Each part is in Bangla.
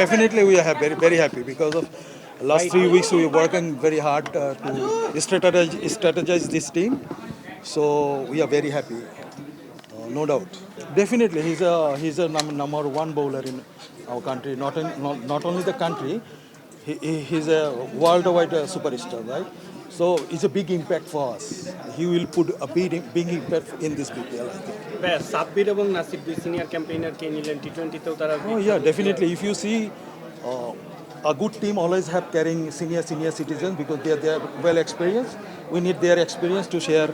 Definitely, we are very happy because of last 3 weeks we were working very hard to strategize this team. So we are very happy, no doubt. Definitely, he's a number one bowler in our country. Not only the country, he's a worldwide superstar, right? So it's a big impact for us. He will put a big impact in this BPL, I think. Sabbir এবং নাসিব দুই সিনিয়র ক্যাম্পেইনারকে নিলেন টি-20তেও তারা Oh yeah, definitely. If you see, a good team always have carrying senior citizens because they are well experienced. We need their experience to share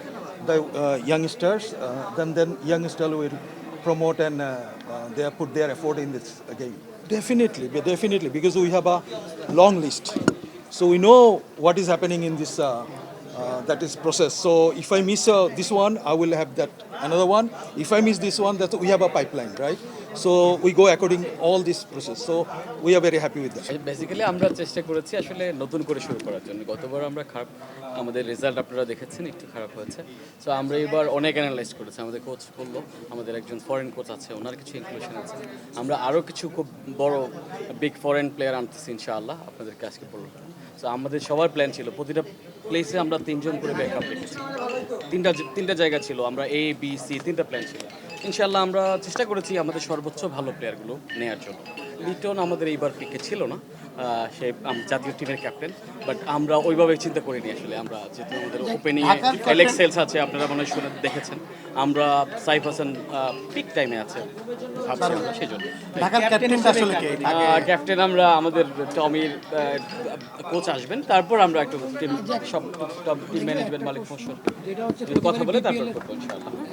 the youngsters. Then youngsters will promote and they put their effort in this game. Definitely, because we have a long list, so we know what is happening in this. That is process. So if I miss this one, I will have that another one. If I miss this one, that we have a pipeline, right? So we go according all this process. So we are very happy with that. Basically আমরা চেষ্টা করেছি আসলে নতুন করে শুরু করার জন্য। গতবার আমরা খারাপ, আমাদের রেজাল্ট আপনারা দেখেছেন একটু খারাপ হয়েছে। সো আমরা এবার অনেক অ্যানালাইজ করেছি, আমাদের কোচ বললো, আমাদের একজন ফরেন কোচ আছে, ওনার কিছু ইনক্লুশন আছে। আমরা আরও কিছু খুব বড় বিগ ফরেন প্লেয়ার আনতেছি ইনশাআল্লাহ, আপনাদেরকে আজকে বলবো। সো আমাদের সবার প্ল্যান ছিল প্রতিটা প্লেসে আমরা 3 জন করে ব্যাকআপ রেখেছি। তিনটা জায়গা ছিল, আমরা এ বি সি তিনটা প্ল্যান ছিল। ইনশাআল্লাহ আমরা চেষ্টা করেছি আমাদের সর্বোচ্চ ভালো প্লেয়ারগুলো নেওয়ার জন্য। লিটন আমাদের এইবার পিকে ছিল না, সে জাতীয় টিমের ক্যাপ্টেন, বাট আমরা ওইভাবে চিন্তা করিনি আসলে। আমরা যেহেতু আমাদের ওপেনিং অ্যালেক্স সেলস আছে, আপনারা মনে হয় শুনে দেখেছেন, আমরা সাইফ হাসান পিক টাইমে আছে ভাবছি আমরা সেই জন্য। ক্যাপ্টেন আমরা আমাদের টমির কোচ আসবেন, তারপর আমরা একটু টিম সব টিম ম্যানেজমেন্ট মালিক ফসল কথা বলে তারপর করবো ইনশাআল্লাহ।